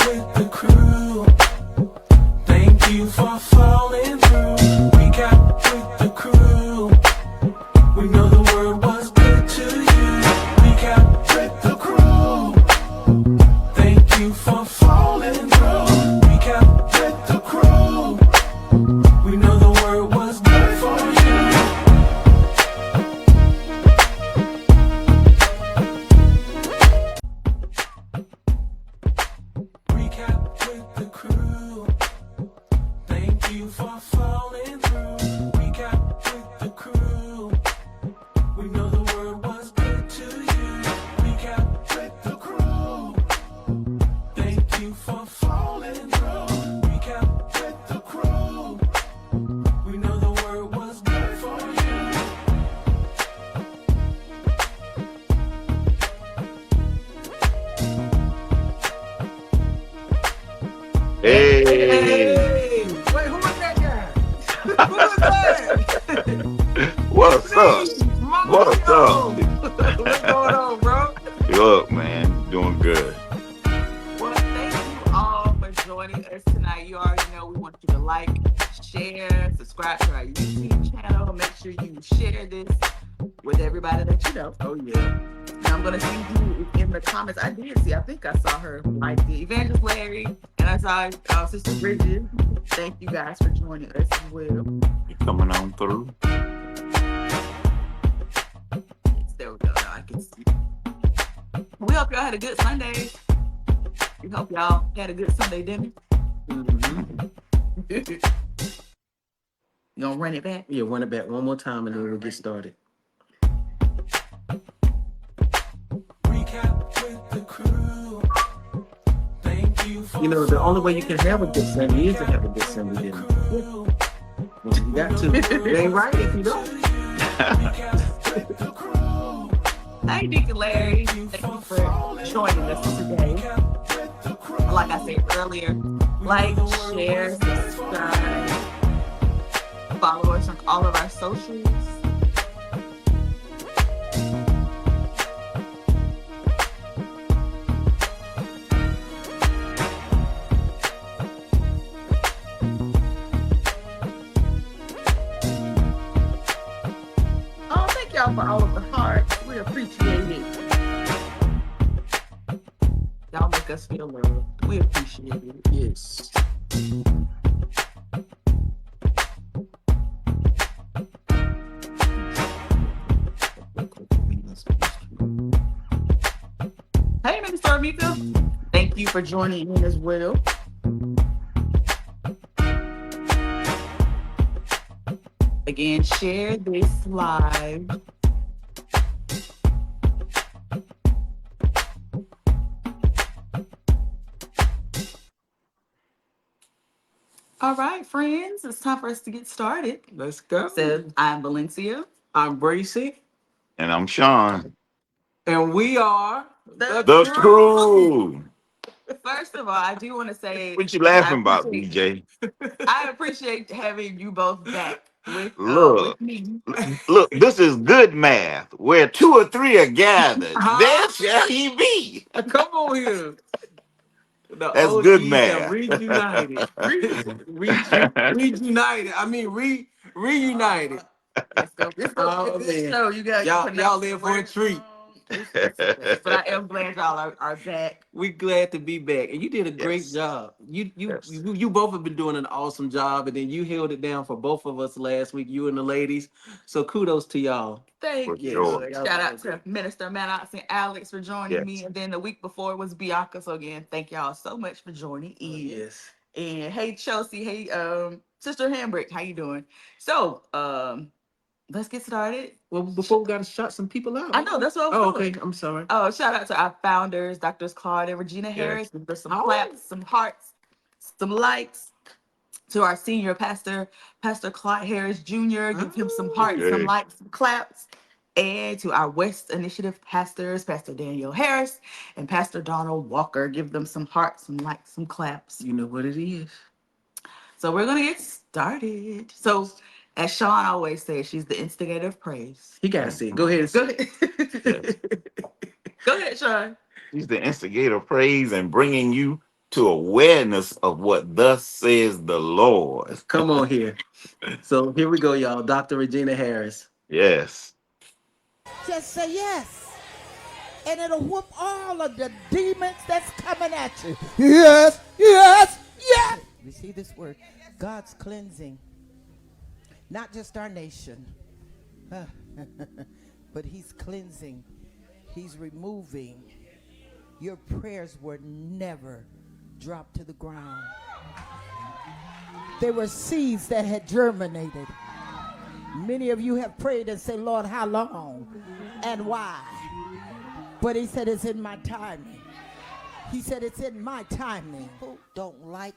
with the crew. Thank you for falling through. Recap with the crew. We know the word was good to you. Recap with the crew. Thank you for falling through. Recap with the crew. We know the word was good for you. Recap with the crew. Thank you for falling through. Recap with the crew. We know the word was good to you. Recap with the crew. Thank you for falling through. Recap with the crew. We know the word was good for you. Hey, Hey, wait, who was that guy? Who was that? what's up? It's me, What's up? Mario. What's going on, bro? Look, man, doing good. Well, thank you all for joining us tonight. You already know we want you to like, share, subscribe to our YouTube channel. Make sure you share this with everybody that you know. Oh yeah. And I'm gonna see you in the comments. I did see. I think I saw her like the Evangelist Larry, and I saw Sister Bridget. Thank you guys for joining us as well. You coming on through? Yes, there we go. Now I can see. We hope y'all had a good Sunday. We hope y'all had a good Sunday dinner. Mm-hmm. You gonna run it back? Yeah, run it back one more time and then we'll get started. Recap with the crew. Thank you for You know, the only way you can have a good Sunday is to have a good Sunday dinner. crew. Well, you got to. It ain't right if you don't. Recap with the crew. Hey, Deacon Larry. Thank you for joining us today. Like I said earlier, like, share, subscribe, follow us on all of our socials. Oh, thank y'all for all of the hearts. We appreciate it. Y'all make us feel loved. We appreciate it. Yes. Hey, Minister Mika. Thank you for joining in as well. Again, share this live. All right, friends, it's time for us to get started. Let's go. So, I'm Valencia. I'm Bracy, And I'm Sean. and we are The crew. First of all, I do want to say What you laughing I about, appreciate- BJ? I appreciate having you both back Look, with me. look, this is good math. Where two or three are gathered, Huh? there shall he be. Come on here. The That's good OGs have math. reunited. Reunited. I mean, reunited. Let's go. Oh, This man. show, you got Y'all in for a treat. But I am glad y'all are back. We glad to be back, and you did a great Yes. job. You Yes. you both have been doing an awesome job, and then you held it down for both of us last week. You and the ladies. So kudos to y'all. Thank For you. sure. Shout out to Minister Maddox and Alex for joining me. Yes. And then the week before was Bianca. So again, thank y'all so much for joining in. Yes. And hey Chelsea, hey Sister Hambrick, how you doing? So let's get started. Well, before we gotta shout some people out. I know that's what I was Oh, doing. okay. I'm sorry. Oh, shout out to our founders, Drs. Claude and Regina Harris. There's some Oh. claps, some hearts, some likes. To our senior pastor, Pastor Claude Harris Jr., give him some hearts, some Okay. likes, some claps. And to our West Initiative pastors, Pastor Daniel Harris and Pastor Donald Walker, give them some hearts, some likes, some claps. You know what it is. So we're gonna get started. So, as Sean always says, she's the instigator of praise. He gotta say it. Go ahead and say Go ahead. Go ahead, Sean. He's the instigator of praise and bringing you to awareness of what thus says the Lord. Come on here. So here we go, y'all. Dr. Regina Harris. Yes. Just say yes. And it'll whoop all of the demons that's coming at you. Yes, yes, yes. You see this word? God's cleansing. Not just our nation, but he's cleansing. He's removing. Your prayers were never dropped to the ground. They were seeds that had germinated. Many of you have prayed and said, Lord, how long and why? But he said, it's in my timing. He said, it's in my timing. People don't like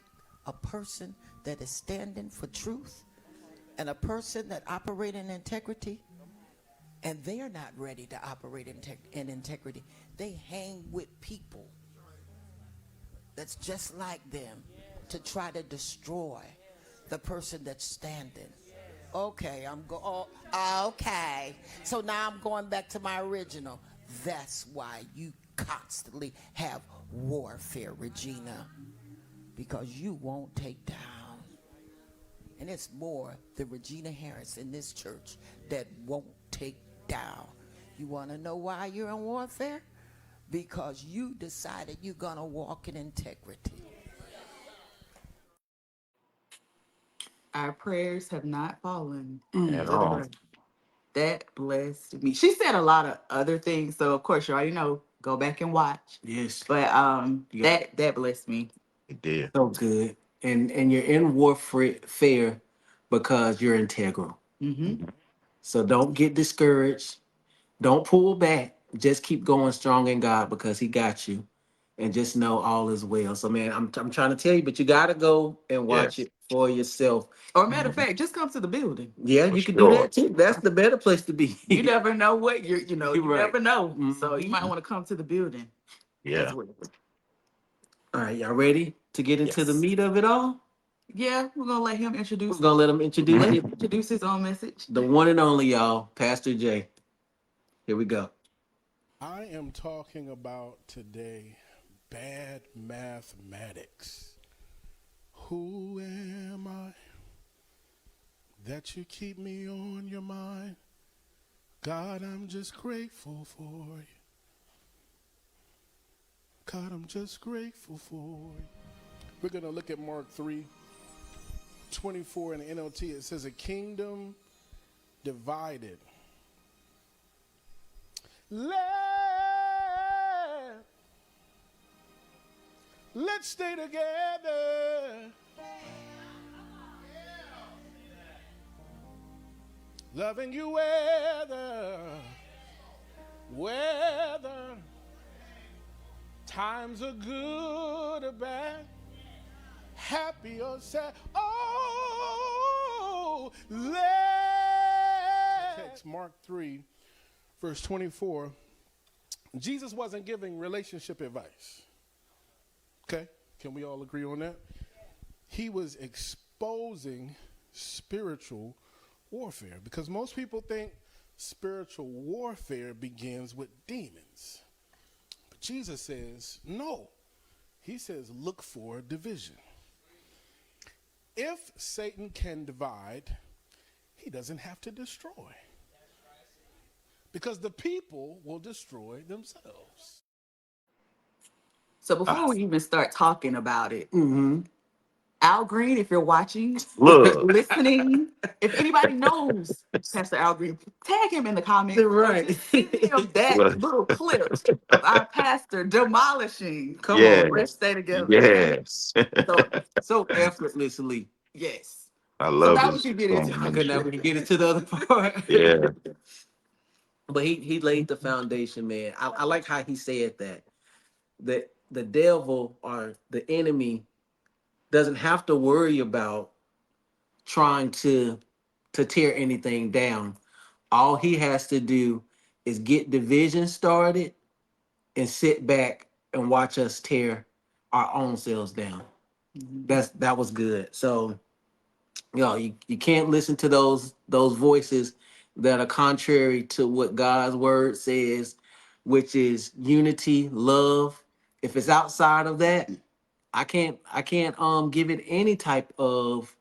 a person that is standing for truth and a person that operates in integrity, and they are not ready to operate in integrity. They hang with people that's just like them to try to destroy the person that's standing. Okay, okay. So now I'm going back to my original. That's why you constantly have warfare, Regina, because you won't take down. And it's more the Regina Harris in this church that won't take down. You want to know why you're in warfare? Because you decided you're going to walk in integrity. Our prayers have not fallen. At all. That blessed me. She said a lot of other things, so of course you already know. Go back and watch. Yes. But Yeah. that blessed me. It did. So good. And you're in warfare because you're integral. Mm-hmm. So don't get discouraged. Don't pull back. Just keep going strong in God because he got you. And just know all is well. So man, I'm trying to tell you, but you gotta go and watch Yes. it for yourself. Or matter of fact, just come to the building. Yeah, For you can do sure. that too. That's the better place to be. You never know what you You're right. never know. So you Mhm. might want to come to the building. Yeah. As well. All right, y'all ready to get into the Yes. meat of it all? Yeah, we're gonna let him We're introduce. gonna let him introduce Let it. him introduce his own message. The one and only, y'all, Pastor J. Here we go. I am talking about today bad mathematics. Who am I that you keep me on your mind? God, I'm just grateful for you. God, I'm just grateful for you. We're going to look at Mark 3:24 in the NLT. It says, a kingdom divided. Let's stay together. Loving you whether times are good or bad, happy or sad. Oh, text Mark 3, verse 24. Jesus wasn't giving relationship advice. Okay, can we all agree on that? He was exposing spiritual warfare, because most people think spiritual warfare begins with demons. But Jesus says, no. He says, look for division. If Satan can divide, he doesn't have to destroy. Because the people will destroy themselves. So before we even start talking about it, Mm-hmm. Al Green, if you're watching, Look. listening, if anybody knows Pastor Al Green, tag him in the comments. You're right. Or just send him that Look. little clip of our pastor demolishing. Come Yeah. on. Let's stay together. Yes. So effortlessly. Yes. I So love now we his can get into song Okay, now we ministry. can get into the other part. Yeah. But he laid the foundation, man. I like how he said that. That the devil or the enemy doesn't have to worry about trying to tear anything down. All he has to do is get division started and sit back and watch us tear our own selves down. That was good. So, you can't listen to those voices that are contrary to what God's word says, which is unity, love. If it's outside of that, I can't give it any type of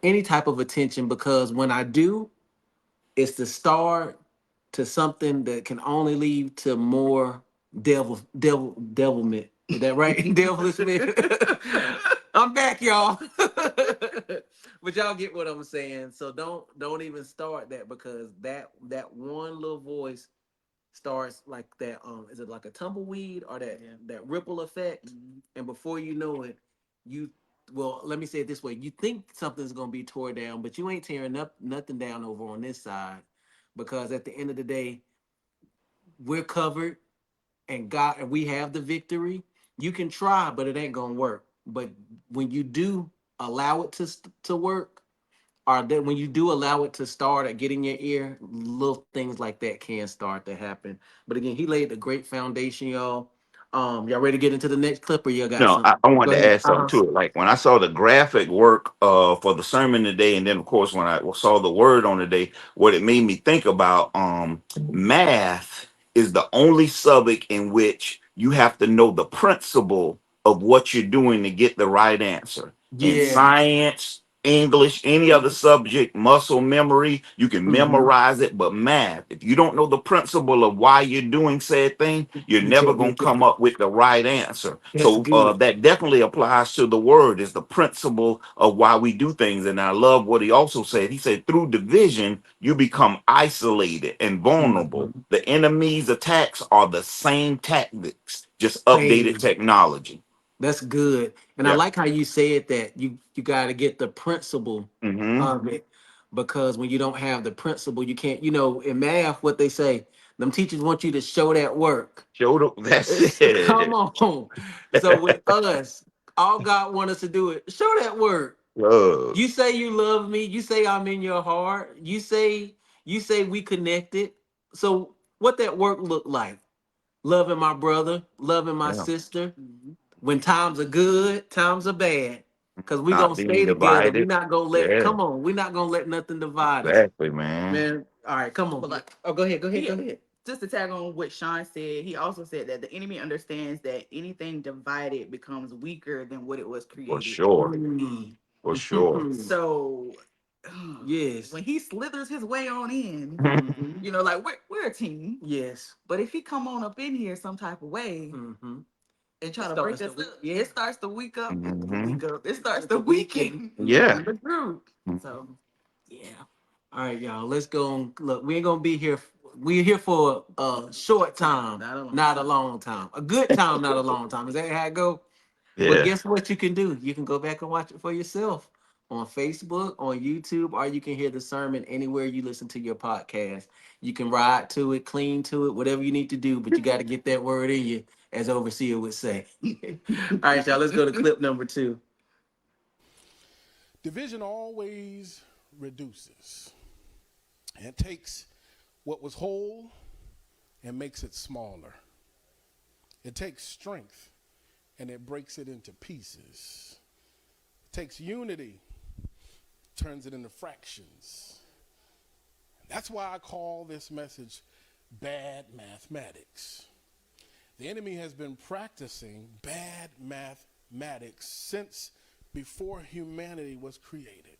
attention, because when I do, it's the start to something that can only lead to more devilment. Is that right? Devilishment. I'm back, y'all. But y'all get what I'm saying. So don't even start that, because that one little voice starts like that. Is it like a tumbleweed, or that ripple effect? And before you know it, you well, let me say it this way: you think something's gonna be tore down, but you ain't tearing up nothing down over on this side, because at the end of the day, we're covered, and God, and we have the victory. You can try, but it ain't gonna work. But when you do allow it to work, or that when you do allow it to start at getting your ear, little things like that can start to happen. But again, he laid a great foundation, y'all. Y'all ready to get into the next clip, or you got No, I, something? I Go wanted to ahead. add something to it. Like when I saw the graphic work for the sermon today, and then of course when I saw the word on today, what it made me think about math is the only subject in which you have to know the principle of what you're doing to get the right answer. In Yeah. science, English, any other subject, muscle memory, you can Hmm. memorize it. But math, if you don't know the principle of why you're doing said thing, you're You never can't going get to come it. up with the right answer. That's So good. that definitely applies to the word, is the principle of why we do things. And I love what he also said. He said, through division, you become isolated and vulnerable. Mhm. The enemy's attacks are the same tactics, just updated Same. technology. That's good. And I Yeah. like how you said that you got to get the principle Mm-hmm. of it, because when you don't have the principle, you can't, in math, what they say, them teachers want you to show that work. Showed up. That's Come it. on. So with us, all God want us to do is show that work. Love. You say you love me, you say I'm in your heart, you say we connected. So what that work look like? Loving my brother, loving my Yeah. sister, when times are good, times are bad. Cause we Not gonna being stay together. We divided. not gonna let Yeah. come on, we not gonna let nothing divide us. Exactly, man. Man, all right, come on. But like, Oh, go ahead, go ahead, yeah, go ahead. just to tag on what Sean said, he also said that the enemy understands that anything divided becomes weaker than what it was For created sure. to Mm. be. For sure. So Yes. when he slithers his way on in, Mhm. like we're a team. Yes. But if he come on up in here some type of way Mm-hmm. and try It to break starts to us weak. up, Yeah. it starts to weak up. Hmm. It starts to weaken Yeah. Mm-hmm. the group. So Yeah. All right, y'all. Let's go on. Look, we ain't gonna be here. We're here for a short time, not a long time. A good time, not a long time. Is that how it go? But Yeah. guess what you can do? You can go back and watch it for yourself on Facebook, on YouTube, or you can hear the sermon anywhere you listen to your podcast. You can ride to it, clean to it, whatever you need to do, but you got to get that word in you, as Overseer would say. All right, y'all, let's go to clip number 2. Division always reduces. It takes what was whole and makes it smaller. It takes strength and it breaks it into pieces. It takes unity, turns it into fractions. That's why I call this message bad mathematics. The enemy has been practicing bad mathematics since before humanity was created.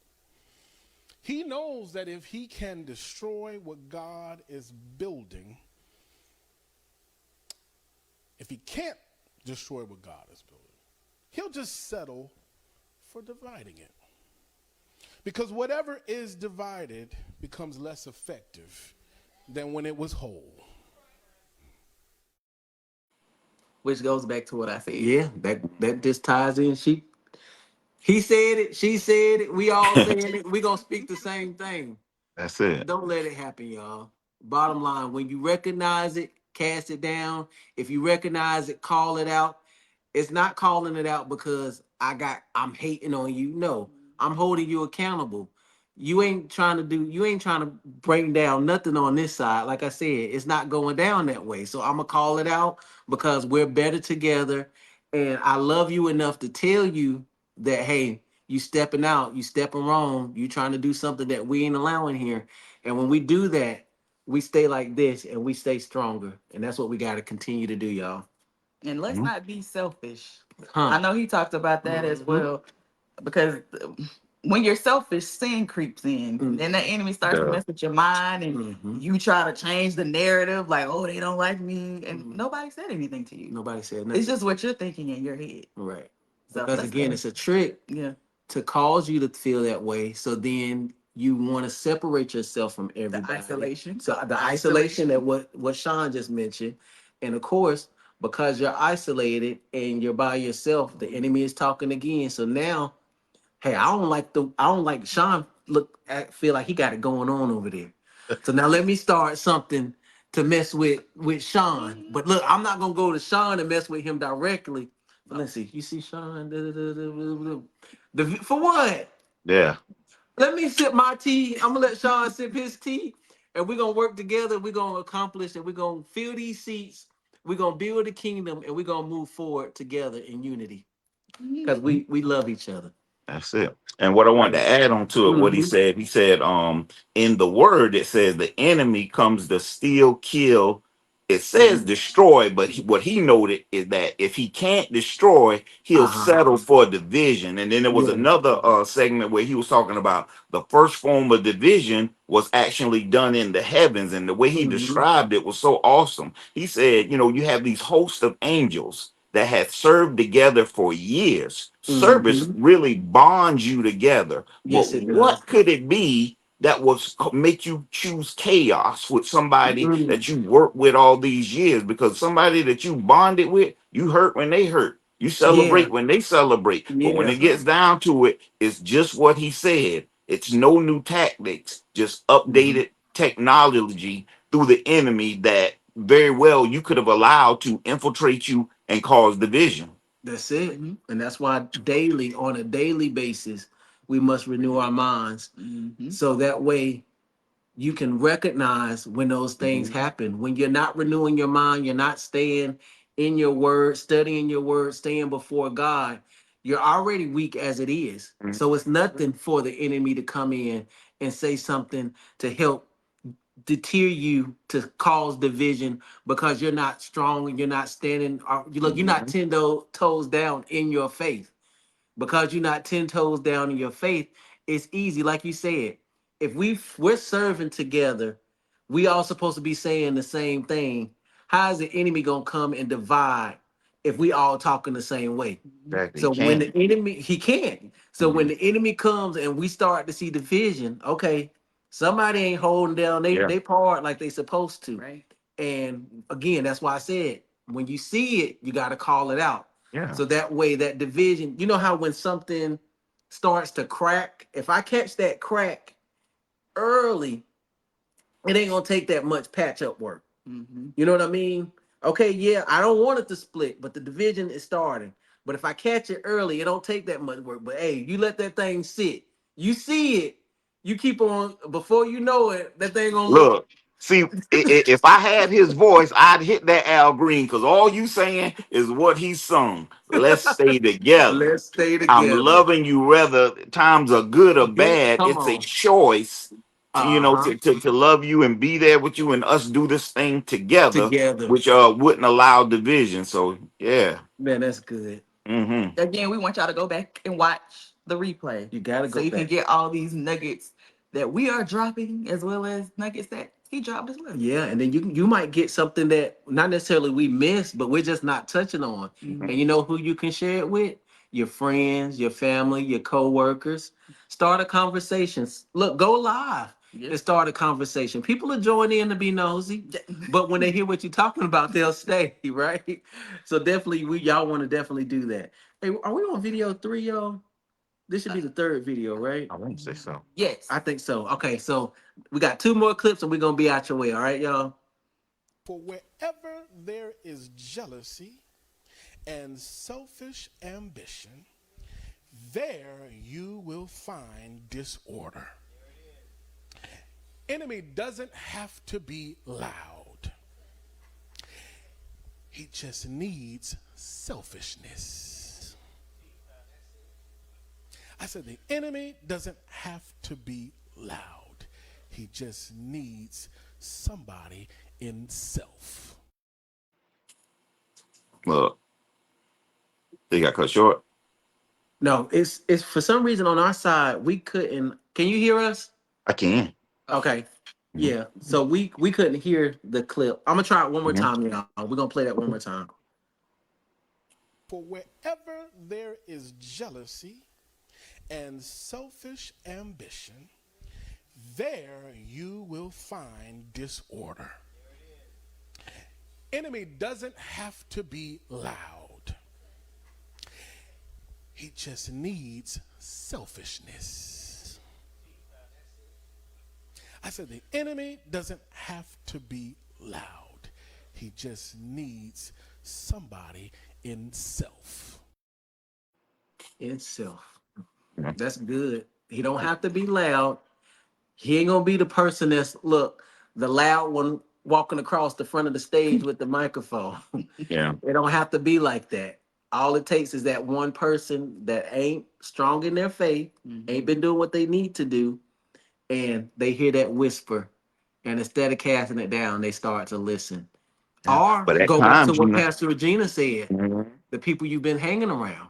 He knows that if he can destroy what God is building, if he can't destroy what God is building, he'll just settle for dividing it. Because whatever is divided becomes less effective than when it was whole. which goes back to what I said. Yeah, that just ties in. He said it, she said it, we all saying it. We gonna speak the same thing. That's it. Don't let it happen, y'all. Bottom line, when you recognize it, cast it down. If you recognize it, call it out. It's not calling it out because I'm hating on you. No, I'm holding you accountable. You ain't trying to bring down nothing on this side. Like I said, it's not going down that way. So I'm gonna call it out because we're better together. And I love you enough to tell you that, hey, you stepping out, you stepping wrong, you trying to do something that we ain't allowing here. And when we do that, we stay like this and we stay stronger. And that's what we got to continue to do, y'all. And let's Mhm. not be selfish. Huh. I know he talked about that as well, because when you're selfish, sin creeps in, Mm. and the enemy starts to Duh. mess with your mind, and Mhm. you try to change the narrative, like, oh, they don't like me, and nobody said anything to you. Nobody said It's nothing. just what you're thinking in your head. Right. So Because let's again, go. it's a trick Yeah. to cause you to feel that way. So then you want to separate yourself from everybody. isolation. So the isolation that what Sean just mentioned, and of course, because you're isolated and you're by yourself, the enemy is talking again. So now, hey, I don't like Sean. Feel like he got it going on over there. So now let me start something to mess with Sean. But look, I'm not gonna go to Sean and mess with him directly. But let's see. You see Sean? For what? Yeah. Let me sip my tea. I'm gonna let Sean sip his tea, and we're gonna work together. We're gonna accomplish, and we're gonna fill these seats. We're gonna build the kingdom, and we're gonna move forward together in unity because we love each other. That's it. And what I wanted to add on to it, what Mhm. he said, in the word, it says the enemy comes to steal, kill. It says destroy, but what he noted is that if he can't destroy, he'll Uh-huh. settle for division. And then there was Yeah. another segment where he was talking about the first form of division was actually done in the heavens. And the way he Mhm. described it was so awesome. He said, you know, you have these hosts of angels that had served together for years. Service Mhm. really bonds you together. But Yes, it does. what could it be that was make you choose chaos with somebody Mm. that you worked with all these years? Because somebody that you bonded with, you hurt when they hurt. You Yeah. celebrate when they celebrate. But when Yeah. it gets down to it, it's just what he said. It's no new tactics, just Mhm. updated technology through the enemy that very well you could have allowed to infiltrate you and cause division. That's it. And that's why daily, on a daily basis, we must renew our minds. So that way you can recognize when those things happen. When you're not renewing your mind, you're not staying in your word, studying your word, staying before God, you're already weak as it is. Mhm. So it's nothing for the enemy to come in and say something to help deter you to cause division because you're not strong and you're not standing. You're not Mhm. 10 toes down in your faith. Because you're not 10 toes down in your faith, it's easy. Like you said, if we're serving together, we all supposed to be saying the same thing. How is the enemy gonna come and divide if we all talking the same way? Exactly. So You when can't. the enemy, he can't. So when Mhm. the enemy comes and we start to see division, okay, somebody ain't holding down Yeah. they part like they supposed to. Right. And again, that's why I said when you see it, you got to call it out. Yeah. So that way, that division, you know how when something starts to crack, if I catch that crack early, it ain't gonna take that much patch up work. You know what I mean? Okay, yeah, I don't want it to split, but the division is starting. But if I catch it early, it don't take that much work. But hey, you let that thing sit. You see it, you keep on before you know it, that thing gonna look. Look, see, if I had his voice, I'd hit that Al Green because all you saying is what he sung. Let's stay together. Let's stay I'm together. loving you whether times are good or Good. bad. Come It's a on. choice to, you know, Uh-huh. to love you and be there with you and us do this thing together, Together. which wouldn't allow division. So yeah. Man, that's good. Mm-hmm. Again, we want y'all to go back and watch the replay You gotta so go you can back. get all these nuggets that we are dropping as well as nuggets that he dropped as well. Yeah, and then you might get something that not necessarily we missed, but we're just not touching on. And you know who you can share it with? Your friends, your family, your co-workers. Start a conversation. Look, go live and start a conversation. People are joining in to be nosy, but when they hear what you're talking about, they'll stay, right? So definitely y'all want to definitely do that. Hey, are we on video 3, y'all? This should be the third video, right? I won't say so. Yes. I think so. Okay, so we got 2 more clips and we're gonna be out your way. All right, y'all. For wherever there is jealousy and selfish ambition, there you will find disorder. Enemy doesn't have to be loud. He just needs selfishness. I said the enemy doesn't have to be loud. He just needs somebody in self. Look, they got cut short. No, it's for some reason on our side we couldn't. Can you hear us? I can. Okay. Yeah. So we couldn't hear the clip. I'm gonna try it one more Mhm. time, y'all. We're gonna play that one more time. For wherever there is jealousy and selfish ambition, there you will find disorder. Enemy doesn't have to be loud. He just needs selfishness. I said the enemy doesn't have to be loud. He just needs somebody in self. Itself. That's good. He don't have to be loud. He ain't gonna be the person that's the loud one walking across the front of the stage with the microphone. Yeah. It don't have to be like that. All it takes is that one person that ain't strong in their faith, ain't been doing what they need to do, and they hear that whisper, and instead of casting it down, they start to listen. Or But at go back to times, you what know. Pastor Regina said: Mhm. the people you've been hanging around.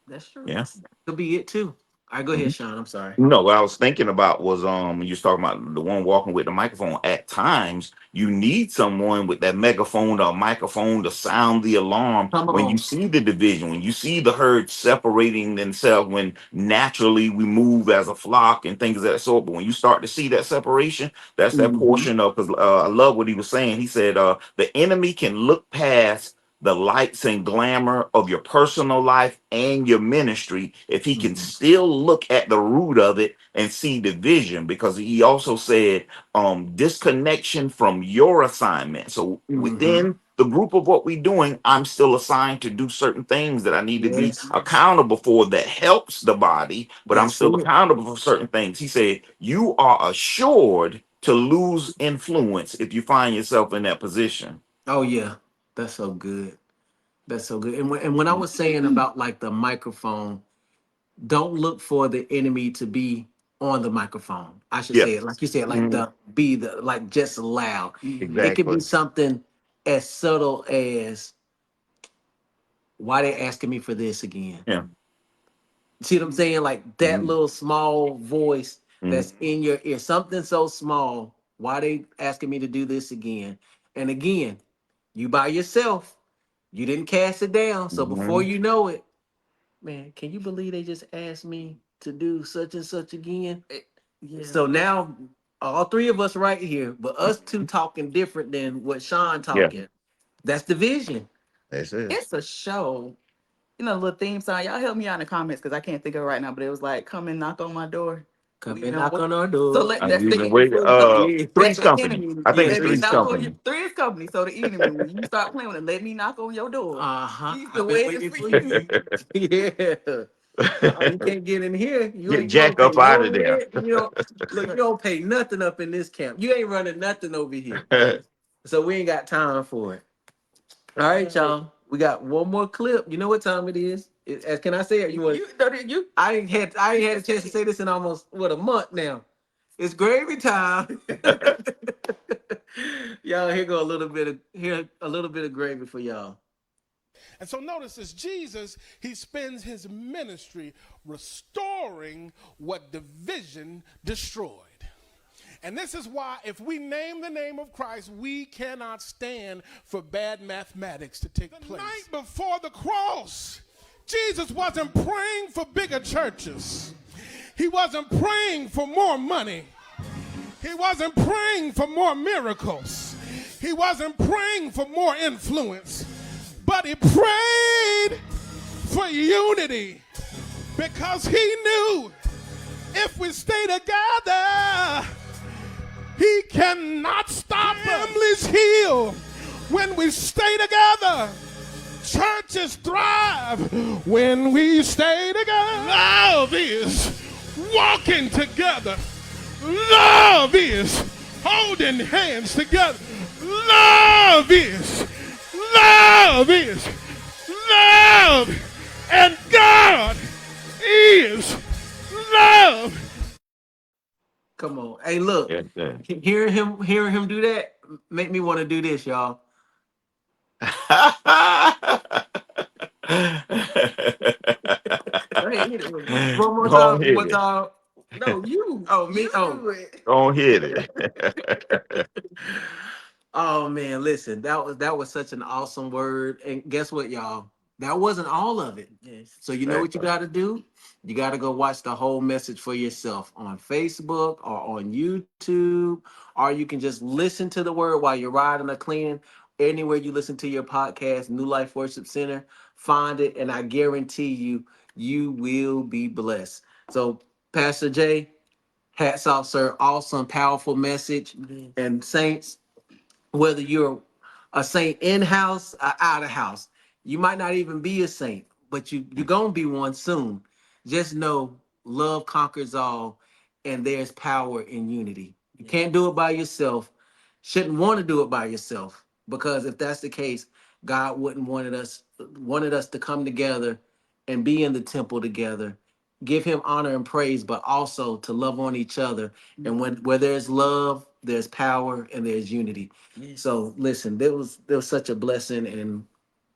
That's true. Yeah. Could be it too. All right, go ahead, Sean. I'm sorry. No, what I was thinking about was you was talking about the one walking with the microphone. At times, you need someone with that megaphone or microphone to sound the alarm Come when you on. see the division, when you see the herd separating themselves, when naturally we move as a flock and things of that sort. But when you start to see that separation, that's that Mhm. portion of. Because I love what he was saying. He said the enemy can look past the lights and glamour of your personal life and your ministry if he can Mhm. still look at the root of it and see division, because he also said disconnection from your assignment. So Mhm. within the group of what we're doing, I'm still assigned to do certain things that I need to be Yes, accountable for that helps the body, but I'm that's still it. accountable for certain things. He said you are assured to lose influence if you find yourself in that position. Oh yeah, that's so good. That's so good. And when I was saying about like the microphone, don't look for the enemy to be on the microphone. I should Yeah. say it like you said, like Mhm. the be the like just loud. It could Exactly. be something as subtle as why they asking me for this again. Yeah. See what I'm saying? Like that Mhm. little small voice Mhm. that's in your ear, something so small. Why they asking me to do this again? And again, you by yourself. You didn't cast it down. So before Mhm. you know it, man, can you believe they just asked me to do such and such again? Yeah. So now all three of us right here, but us two talking different than what Sean Yeah. talking. That's division. That's it. It's a show. You know, the little theme song. Y'all help me out in the comments because I can't think of it right now. But it was like, "Come and knock on my door." Come We've and been knock on our so door. let And that's we've the been waiting. so Yeah. Three's that's the Company. enemy. I think Yeah, it's Let me Three's Three's knock on Company. your Company. Three's Company. So the enemy, when you start playing with it, let me knock on your door. Uh-huh. He's I've been been waiting waiting for for you. you. Yeah. You can't get in here. You Get ain't you don't Jack pay up out no of there. rent. You don't look, you don't pay nothing up in this camp. You ain't running nothing over here. So we ain't got time for it. All right, y'all. We got one more clip. You know what time it is? Can I say it? You want You I ain't had a chance to say this in almost a month now. It's gravy time. Y'all, here go a little bit of gravy for y'all. And so notice this, Jesus, he spends his ministry restoring what division destroyed. And this is why if we name the name of Christ, we cannot stand for bad mathematics to take place. The night before the cross, Jesus wasn't praying for bigger churches. He wasn't praying for more money. He wasn't praying for more miracles. He wasn't praying for more influence. But he prayed for unity because he knew if we stay together, he cannot stop families heal when we stay together. Churches thrive when we stay together. Love is walking together. Love is holding hands together. Love is love, and God is love. Come on. Hey, look. Yeah, yeah. Hearing him do that make me want to do this, y'all. hit it with me. One more Go time. on, One more hit it. time. No, you. Oh, me. You Oh, do it. Go on, hit it. oh man. Listen, that was such an awesome word. And guess what, y'all? That wasn't all of it. Yes. So you know what you got to do? You got to go watch the whole message for yourself on Facebook or on YouTube, or you can just listen to the word while you're riding or cleaning. Anywhere you listen to your podcast, New Life Worship Center, find it, and I guarantee you, you will be blessed. So, Pastor Jay, hats off, sir. Awesome, powerful message. Yes. And saints, whether you're a saint in house or out of house, you might not even be a saint, but you're gonna be one soon. Just know love conquers all, and there's power in unity. You can't do it by yourself. Shouldn't want to do it by yourself, because if that's the case, God wouldn't wanted us to come together and be in the temple together, give Him honor and praise, but also to love on each other. And where there's love, there's power and there's unity. Yes. So listen, there was such a blessing, and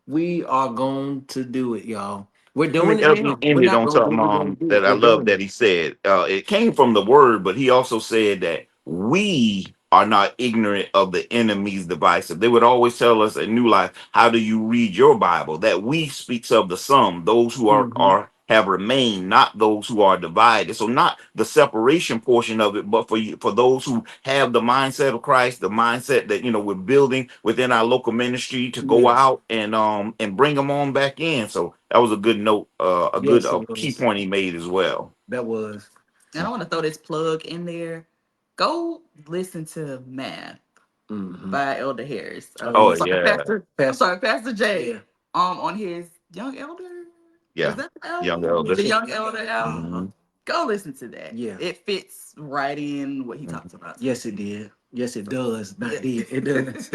we are going to do it, y'all. We're Let doing me it now. We're end it not on going to do it. something We're going to do it. that I We're love doing that it. he said. It came from the word, but he also said that we are not ignorant of the enemy's devices. They would always tell us at New Life, how do you read your Bible? That we speaks of the some, those who Mhm. are have remained, not those who are divided. So not the separation portion of it, but for you, for those who have the mindset of Christ, the mindset that we're building within our local ministry to go Yes. out and bring them on back in. So that was a good note, a good Yes, it key was. point he made as well. That was. And I want to throw this plug in there. Go listen to Math Mhm. by Elder Harris. Oh Oh I'm yeah. sorry, yeah, Pastor. I'm Pastor. sorry, Pastor J. Yeah. On his Young Elder. Is yeah, that the young album? elder. The Young Elder album. Uh-huh. Mhm. Go listen to that. Yeah. It fits right in what he talks about. Yes, it did. Yes, it does. Not Yeah. did. It does.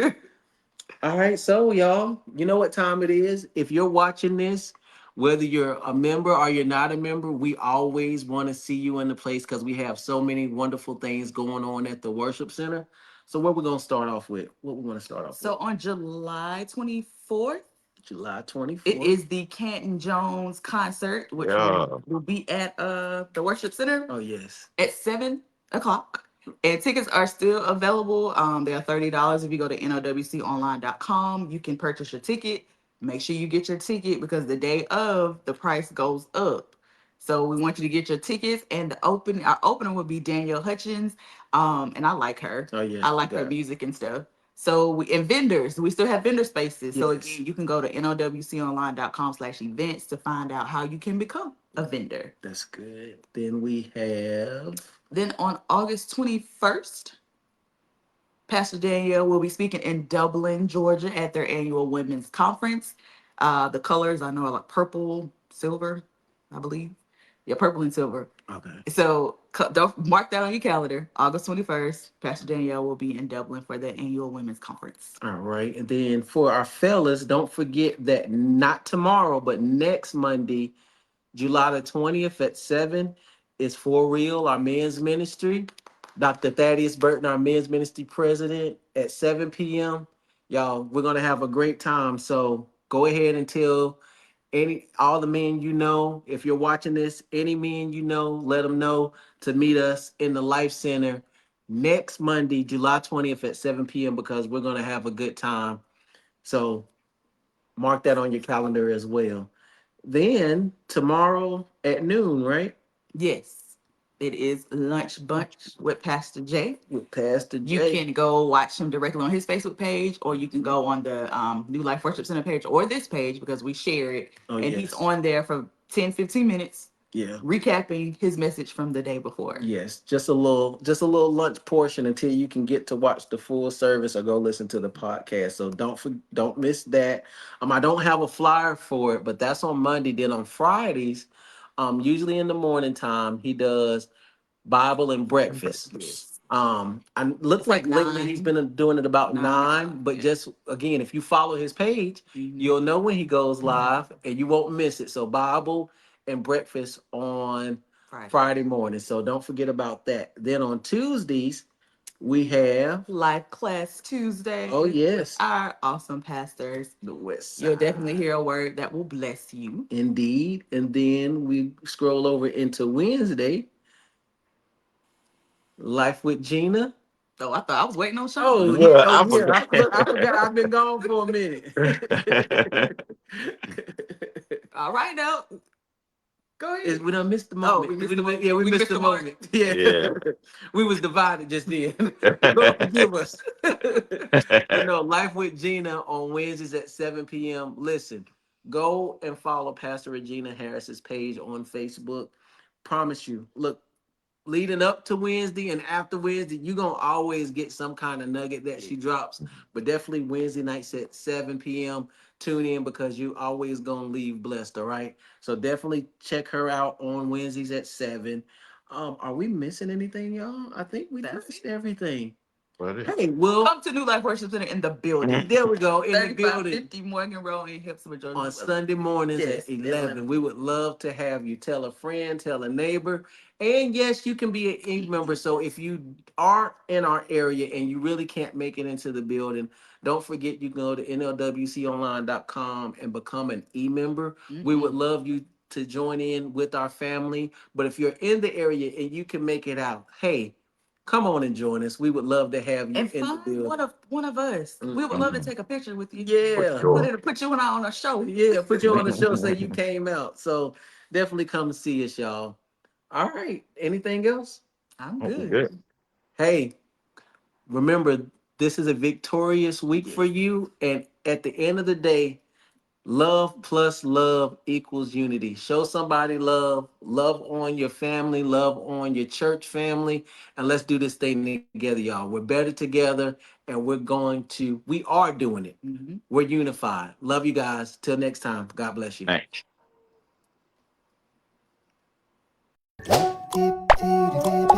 All right, so y'all, you know what time it is. If you're watching this, whether you're a member or you're not a member, we always want to see you in the place because we have so many wonderful things going on at the worship center. So what we're gonna start off with? What we want to start off So with? on July 24th, July it 24th. is the Canton Jones concert, which Yeah. will be at the worship center Oh yes. at 7 o'clock. And tickets are still available. They are $30 if you go to nowconline.com. You can purchase your ticket. Make sure you get your ticket because the day of the price goes up. So we want you to get your tickets. And our opener will be Danielle Hutchins. And I like her. Oh yes. I like her music and stuff. So and vendors, we still have vendor spaces. So Yes. again, you can go to nowconline.com/events to find out how you can become a vendor. That's good. Then we have. Then on August 21st, Pastor Danielle will be speaking in Dublin, Georgia at their annual women's conference. The colors I know are like purple, silver, I believe. Yeah, purple and silver. Okay. So don't mark that on your calendar. August 21st, Pastor Danielle will be in Dublin for the annual women's conference. All right. And then for our fellas, don't forget that not tomorrow, but next Monday, July the 20th at 7 is For Real, our men's ministry. Dr. Thaddeus Burton, our men's ministry president, at 7 p.m. Y'all, we're going to have a great time. So go ahead and tell all the men you know, if you're watching this, any men you know, let them know to meet us in the Life Center next Monday, July 20th at 7 p.m. because we're going to have a good time. So mark that on your calendar as well. Then tomorrow at noon, right? Yes, it is Lunch Bunch with Pastor Jay. With Pastor You Jay. can go watch him directly on his Facebook page, or you can go on the New Life Worship Center page or this page because we share it. Oh, And yes. he's on there for 10-15 minutes Yeah. recapping his message from the day before. Yes, just a little lunch portion until you can get to watch the full service or go listen to the podcast. So don't miss that. I don't have a flyer for it, but that's on Monday. Then on Fridays, usually in the morning time, he does Bible and breakfast. Yes. I look It's like like lately he's 9. been doing it about 9 9, o'clock, but yeah. just again, if you follow his page, Mhm. you'll know when he goes live and you won't miss it. So Bible and breakfast on Friday morning. So don't forget about that. Then on Tuesdays, We have, Life Class Tuesday. oh yes, Our awesome pastors. the West You'll Side. definitely hear a word that will bless you. Indeed. And then we scroll over into Wednesday, Life with Gina. Oh, I thought I was waiting on Sean. Oh, Well, oh I yeah. forgot. Look, I forgot. I've been gone for a minute. All right, now. Go ahead. We done missed the Oh, moment. we missed the moment. Yeah, we We missed missed the the mark. moment. Yeah. Yeah. We was divided just then. Lord forgive us. But no, Life with Gina on Wednesdays at 7 p.m. Listen, go and follow Pastor Regina Harris's page on Facebook. Promise you, look, leading up to Wednesday and after Wednesday, you're gonna always get some kind of nugget that she drops. But definitely Wednesday nights at 7 p.m. Tune in because you always gonna leave blessed, all right? So definitely check her out on Wednesdays at 7. Are we missing anything, y'all? I think we That's touched everything. What is- Hey, Will, Come to New Life Worship Center in the building. there we go, in the 3550 building Morgan Road in Hillsborough, Georgia. on Sunday mornings Yes, at 11. We would love to have you. Tell a friend, tell a neighbor. And yes, you can be an E member. So if you aren't in our area and you really can't make it into the building, don't forget you can go to nlwconline.com and become an E member. We would love you to join in with our family. But if you're in the area and you can make it out, hey, come on and join us. We would love to have you And in the find building. one of us. We would love to take a picture with you. Yeah. Sure. Put you on a show. Yeah, put you on the show, say you came out. So definitely come and see us, y'all. All right. Anything else? I'm Oh, good. good. Hey, remember, this is a victorious week for you. And at the end of the day, love plus love equals unity. Show somebody love, love on your family, love on your church family, and let's do this thing together, y'all. We're better together, and we are doing it. Mhm. We're unified. Love you guys. Till next time. God bless you. Thanks. Dip, dip, do, dip,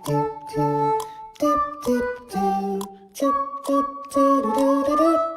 dip, do, do, do, do, do.